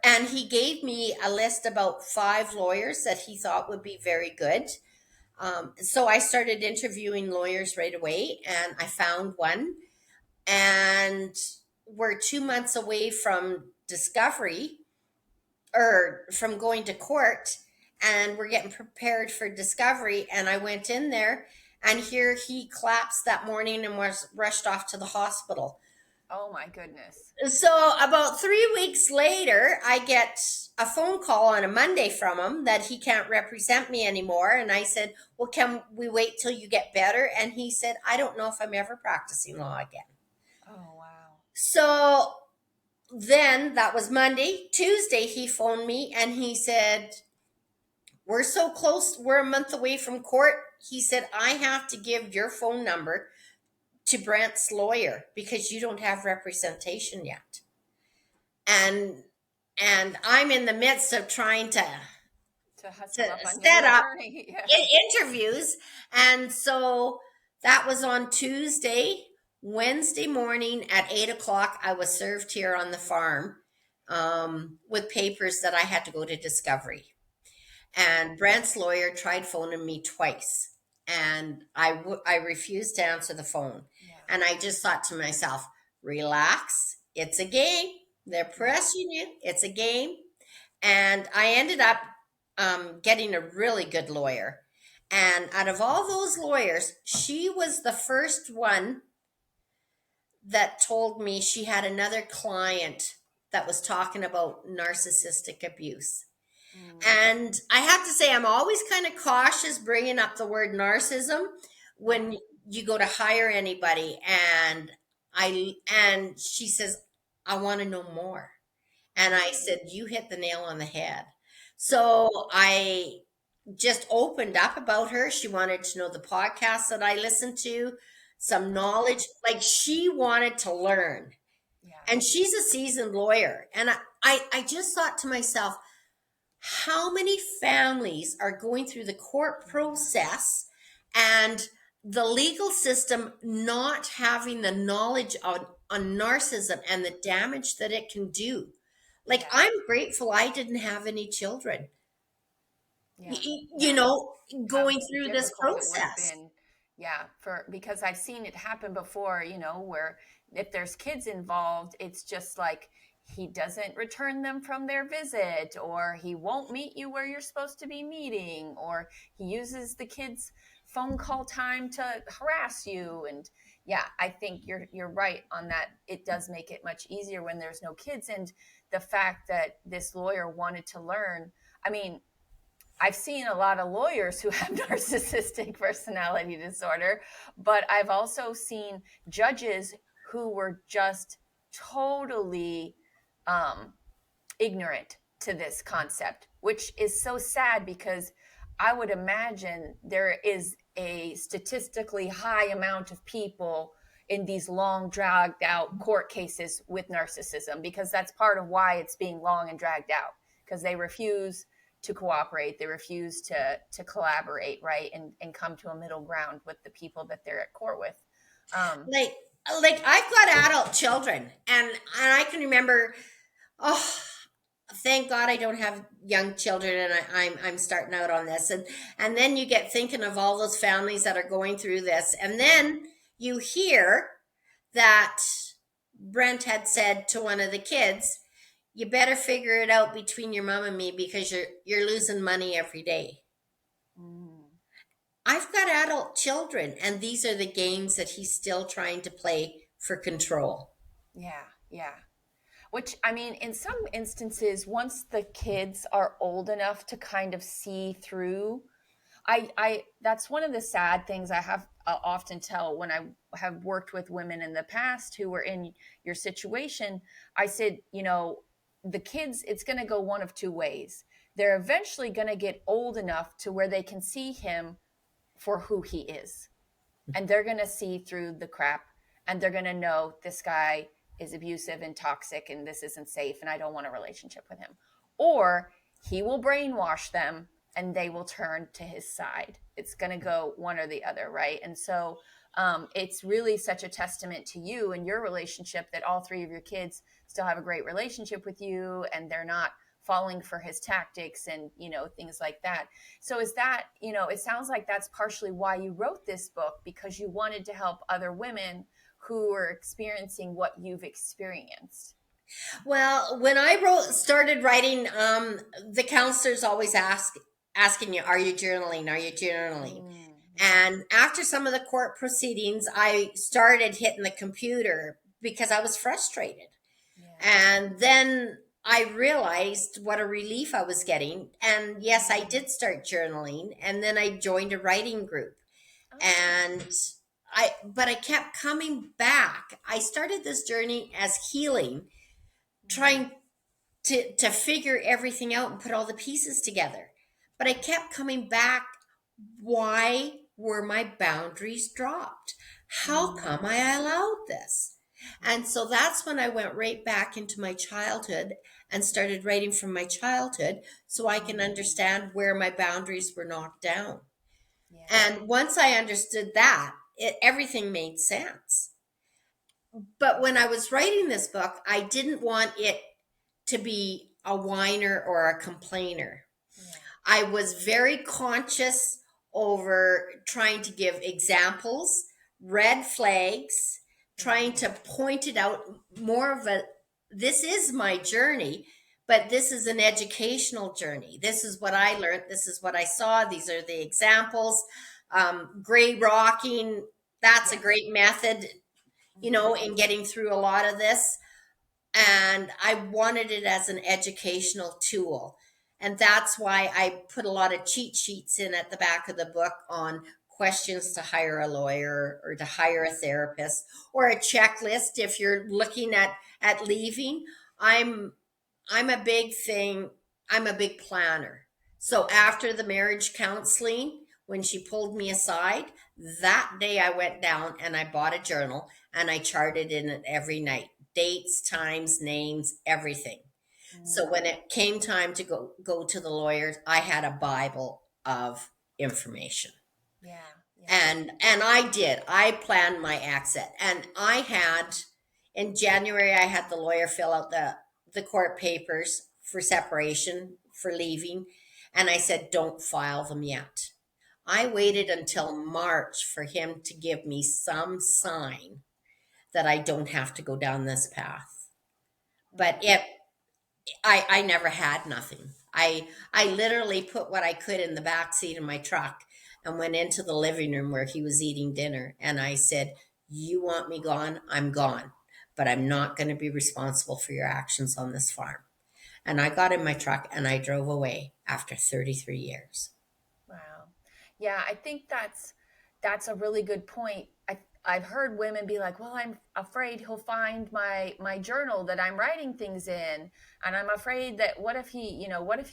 And he gave me a list about 5 lawyers that he thought would be very good. So I started interviewing lawyers right away, and I found one. And we're 2 months away from discovery, or from going to court, and we're getting prepared for discovery. And I went in there, and here he collapsed that morning and was rushed off to the hospital. Oh my goodness. So about 3 weeks later, I get a phone call on a Monday from him that he can't represent me anymore. And I said, well, can we wait till you get better? And he said, I don't know if I'm ever practicing law again. Oh, wow. So then that was Monday. Tuesday, he phoned me and he said, we're so close. We're a month away from court. He said, I have to give your phone number to Brent's lawyer because you don't have representation yet. And I'm in the midst of trying to set up interviews. And so that was on Tuesday. Wednesday morning at 8:00, I was served here on the farm with papers that I had to go to discovery. And Brent's lawyer tried phoning me twice, and I refused to answer the phone. Yeah. And I just thought to myself, relax, it's a game. They're pressing you. It's a game. And I ended up getting a really good lawyer. And out of all those lawyers, she was the first one that told me she had another client that was talking about narcissistic abuse. And I have to say, I'm always kind of cautious bringing up the word narcissism when you go to hire anybody. And she says, I want to know more. And I said, you hit the nail on the head. So I just opened up about her. She wanted to know the podcast that I listened to, some knowledge, like she wanted to learn. Yeah. And she's a seasoned lawyer. And I just thought to myself, how many families are going through the court process and the legal system not having the knowledge on narcissism and the damage that it can do? Like, yeah. I'm grateful I didn't have any children, yeah. you know, going through this process. Because I've seen it happen before, you know, where if there's kids involved, it's just like, he doesn't return them from their visit, or he won't meet you where you're supposed to be meeting, or he uses the kids' phone call time to harass you. And yeah, I think you're right on that. It does make it much easier when there's no kids. And the fact that this lawyer wanted to learn, I mean, I've seen a lot of lawyers who have narcissistic personality disorder, but I've also seen judges who were just totally ignorant to this concept, which is so sad because I would imagine there is a statistically high amount of people in these long dragged out court cases with narcissism, because that's part of why it's being long and dragged out, because they refuse to cooperate. They refuse to collaborate, right? And come to a middle ground with the people that they're at court with. Like I've got adult children, and I can remember, oh, thank God I don't have young children, and I'm starting out on this. And then you get thinking of all those families that are going through this. And then you hear that Brent had said to one of the kids, you better figure it out between your mom and me because you're losing money every day. I've got adult children, and these are the games that he's still trying to play for control. Yeah. Which, I mean, in some instances, once the kids are old enough to kind of see through, that's one of the sad things I have often tell when I have worked with women in the past who were in your situation. I said, you know, the kids, it's going to go one of two ways. They're eventually going to get old enough to where they can see him for who he is. And they're going to see through the crap, and they're going to know this guy is abusive and toxic and this isn't safe and I don't want a relationship with him. Or he will brainwash them and they will turn to his side. It's going to go one or the other, right? And so it's really such a testament to you and your relationship that all three of your kids still have a great relationship with you and they're not falling for his tactics and, you know, things like that. So is that, you know, it sounds like that's partially why you wrote this book, because you wanted to help other women who are experiencing what you've experienced. Well, when I started writing, the counselors always asking you, are you journaling? Are you journaling? And after some of the court proceedings, I started hitting the computer because I was frustrated. And then I realized what a relief I was getting. And yes, I did start journaling. And then I joined a writing group. And but I kept coming back. I started this journey as healing trying to figure everything out and put all the pieces together. But I kept coming back. Why were my boundaries dropped? How come I allowed this? And so that's when I went right back into my childhood and started writing from my childhood so I can understand where my boundaries were knocked down. Yeah. And once I understood that, everything made sense. But when I was writing this book, I didn't want it to be a whiner or a complainer. Yeah. I was very conscious over trying to give examples, red flags, trying to point it out more of this is my journey, but this is an educational journey. This is what I learned. This is what I saw. These are the examples. Gray rocking, that's a great method, in getting through a lot of this. And I wanted it as an educational tool. And that's why I put a lot of cheat sheets in at the back of the book on questions to hire a lawyer or to hire a therapist, or a checklist if you're looking at leaving. I'm a big thing. I'm a big planner. So after the marriage counseling, when she pulled me aside, that day I went down and I bought a journal and I charted in it every night. Dates, times, names, everything. So when it came time to go to the lawyers, I had a Bible of information. Yeah. And I planned my exit. And in January, I had the lawyer fill out the court papers for separation, for leaving. And I said, don't file them yet. I waited until March for him to give me some sign that I don't have to go down this path. But I never had nothing. I literally put what I could in the back seat of my truck and went into the living room where he was eating dinner. And I said, you want me gone? I'm gone. But I'm not going to be responsible for your actions on this farm. And I got in my truck and I drove away after 33 years. Wow. Yeah, I think that's a really good point. I've heard women be like, well, I'm afraid he'll find my journal that I'm writing things in. And I'm afraid that what if he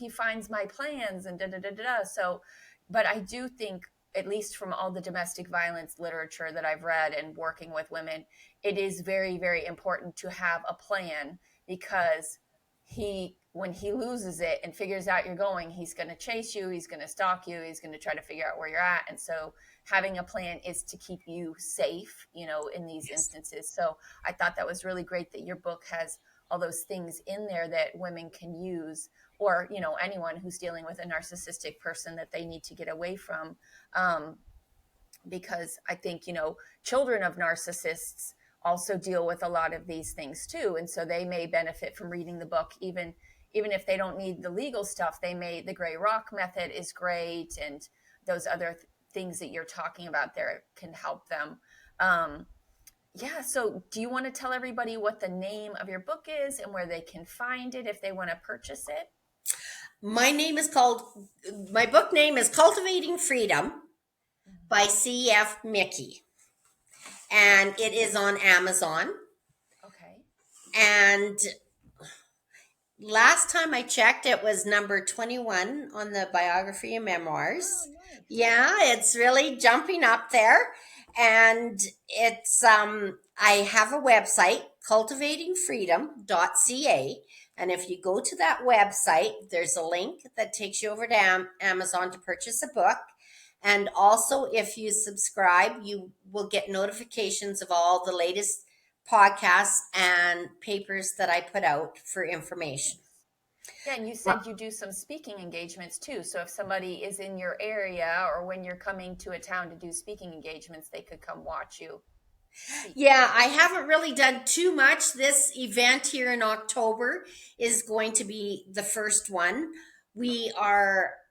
finds my plans and da da da da. So, but I do think, at least from all the domestic violence literature that I've read and working with women, it is very, very important to have a plan, because when he loses it and figures out you're going, he's going to chase you, he's going to stalk you, he's going to try to figure out where you're at. And so having a plan is to keep you safe, in these instances. So I thought that was really great that your book has all those things in there that women can use, or, anyone who's dealing with a narcissistic person that they need to get away from. Because I think, children of narcissists also deal with a lot of these things too. And so they may benefit from reading the book, even if they don't need the legal stuff. The gray rock method is great. And those other things that you're talking about there can help them. Yeah. So do you want to tell everybody what the name of your book is and where they can find it if they want to purchase it? My book name is Cultivating Freedom by CF Micky. And it is on Amazon. Okay. And last time I checked, it was number 21 on the biography and memoirs. Oh, nice. Yeah, it's really jumping up there. And it's, I have a website, cultivatingfreedom.ca. And if you go to that website, there's a link that takes you over to Amazon to purchase a book. And also, if you subscribe, you will get notifications of all the latest podcasts and papers that I put out for information. Yeah, and you said you do some speaking engagements too. So if somebody is in your area, or when you're coming to a town to do speaking engagements, they could come watch you. Yeah, I haven't really done too much. This event here in October is going to be the first one.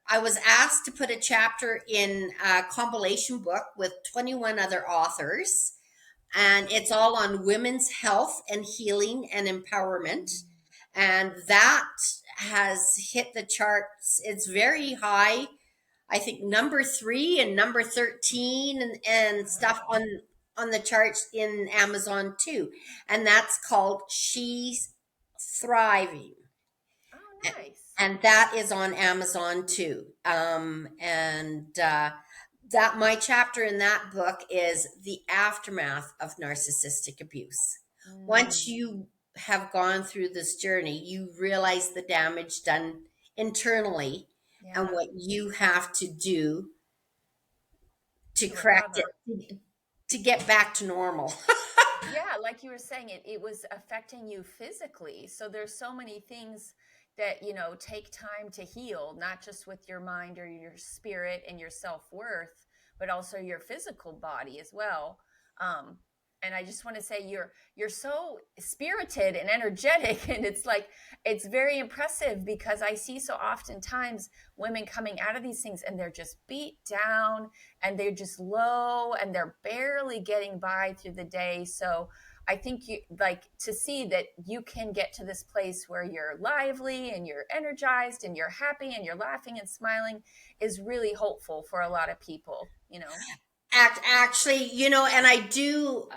I was asked to put a chapter in a compilation book with 21 other authors, and it's all on women's health and healing and empowerment. And that has hit the charts. It's very high. I think number 3 and number 13 and stuff on the charts in Amazon too. And that's called She Thriving. Oh, nice. And that is on Amazon too. That my chapter in that book is the aftermath of narcissistic abuse. Once you have gone through this journey, you realize the damage done internally and what you have to do to correct it, to get back to normal. Yeah, like you were saying, it was affecting you physically. So there's so many things that, take time to heal, not just with your mind or your spirit and your self-worth, but also your physical body as well. And I just want to say you're so spirited and energetic, and it's very impressive, because I see so oftentimes women coming out of these things and they're just beat down and they're just low and they're barely getting by through the day. So I think you like to see that you can get to this place where you're lively and you're energized and you're happy and you're laughing and smiling is really hopeful for a lot of people. Actually, and I do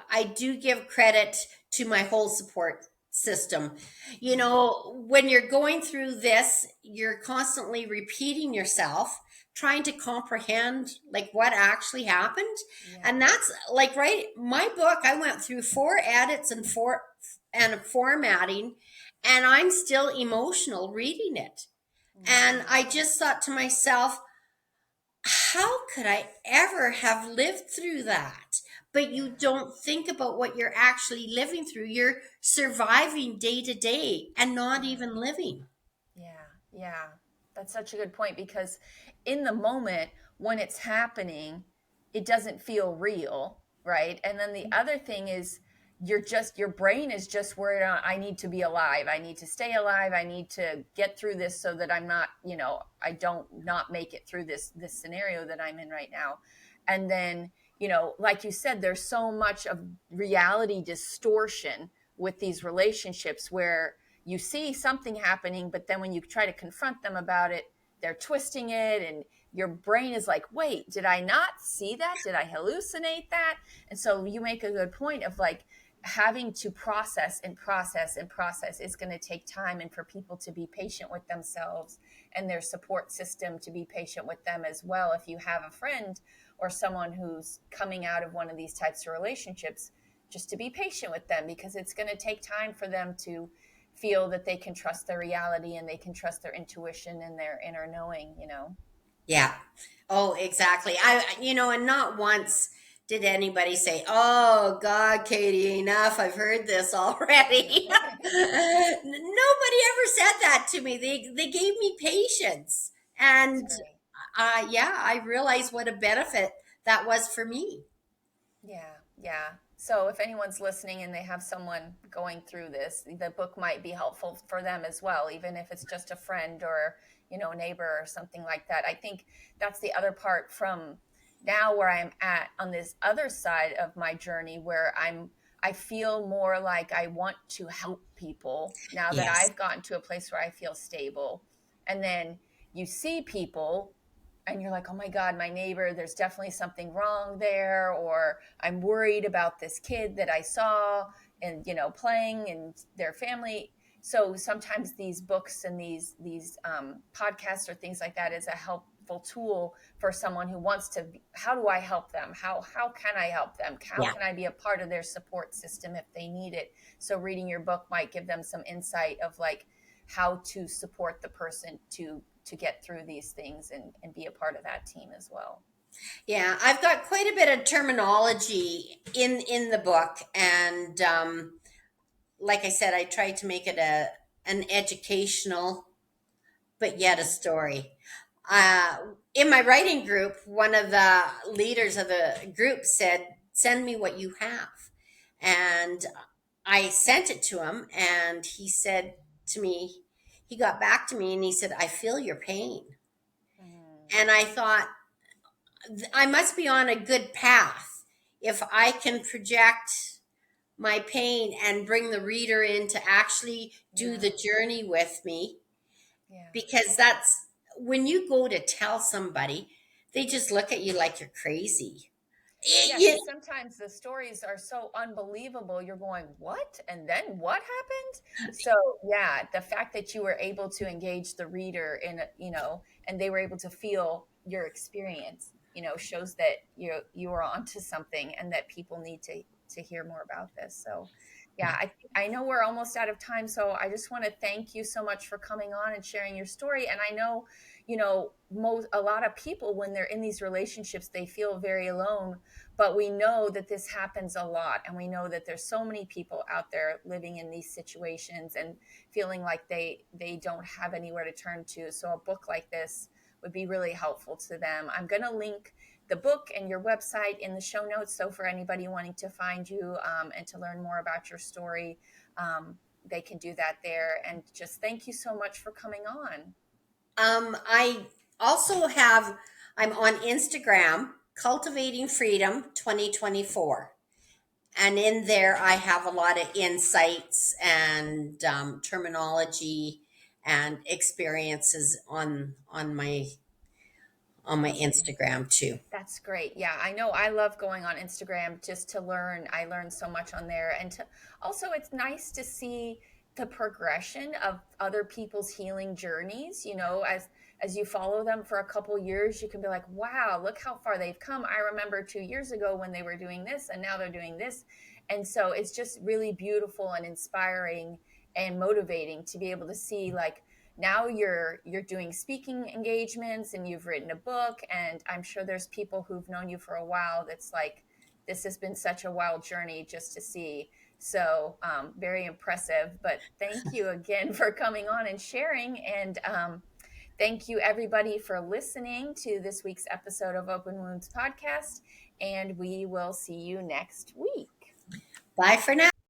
give credit to my whole support system. When you're going through this, you're constantly repeating yourself, trying to comprehend like what actually happened. And that's like, right, my book, I went through 4 edits and formatting, and I'm still emotional reading it. And I just thought to myself, how could I ever have lived through that? But you don't think about what you're actually living through. You're surviving day to day and not even living. Yeah. That's such a good point, because in the moment when it's happening, it doesn't feel real, right? And then the other thing is your brain is just worried on, I need to be alive. I need to stay alive. I need to get through this so that I'm not, I don't not make it through this scenario that I'm in right now. And then, like you said, there's so much of reality distortion with these relationships where you see something happening, but then when you try to confront them about it, they're twisting it, and your brain is like, wait, did I not see that? Did I hallucinate that? And so you make a good point of like having to process and process and process is going to take time, and for people to be patient with themselves and their support system to be patient with them as well. If you have a friend or someone who's coming out of one of these types of relationships, just to be patient with them, because it's going to take time for them to feel that they can trust their reality and they can trust their intuition and their inner knowing. Yeah. Oh, exactly. And not once did anybody say, "Oh God, Katie, enough. I've heard this already." Nobody ever said that to me. They gave me patience. And I realized what a benefit that was for me. Yeah. So if anyone's listening and they have someone going through this, the book might be helpful for them as well, even if it's just a friend or, a neighbor or something like that. I think that's the other part from now where I'm at on this other side of my journey, where I feel more like I want to help people now that Yes. I've gotten to a place where I feel stable. And then you see people and you're like, oh my God, my neighbor, there's definitely something wrong there. Or I'm worried about this kid that I saw and, playing and their family. So sometimes these books and these podcasts or things like that is a helpful tool for someone who wants to, how do I help them? How can I help them? How can I be a part of their support system if they need it? So reading your book might give them some insight of like how to support the person to get through these things and be a part of that team as well. Yeah, I've got quite a bit of terminology in the book, and like I said, I tried to make it an educational, but yet a story. In my writing group, one of the leaders of the group said, "Send me what you have," and I sent it to him, and he said to me, he got back to me, and he said, "I feel your pain." And I thought, I must be on a good path if I can project my pain and bring the reader in to actually do the journey with me. Because that's when you go to tell somebody, they just look at you like you're crazy. Yeah, Yeah. because sometimes the stories are so unbelievable. You're going, what? And then what happened? So, yeah, the fact that you were able to engage the reader in, and they were able to feel your experience, shows that you are onto something and that people need to hear more about this. So, yeah, I know we're almost out of time. So I just want to thank you so much for coming on and sharing your story. And I know, a lot of people, when they're in these relationships, they feel very alone, but we know that this happens a lot, and we know that there's so many people out there living in these situations and feeling like they don't have anywhere to turn to. So a book like this would be really helpful to them. I'm going to link the book and your website in the show notes, so for anybody wanting to find you and to learn more about your story, they can do that there. And just thank you so much for coming on. I also I'm on Instagram, Cultivating Freedom 2024. And in there, I have a lot of insights and terminology and experiences on my Instagram too. That's great. Yeah, I know. I love going on Instagram just to learn. I learn so much on there. And also, it's nice to see the progression of other people's healing journeys. As you follow them for a couple years, you can be like, wow, look how far they've come. I remember 2 years ago when they were doing this, and now they're doing this. And so it's just really beautiful and inspiring and motivating to be able to see, like, now you're doing speaking engagements and you've written a book, and I'm sure there's people who've known you for a while that's like, this has been such a wild journey just to see. So very impressive. But thank you again for coming on and sharing, and thank you everybody for listening to this week's episode of Open Wounds Podcast, and we will see you next week. Bye for now.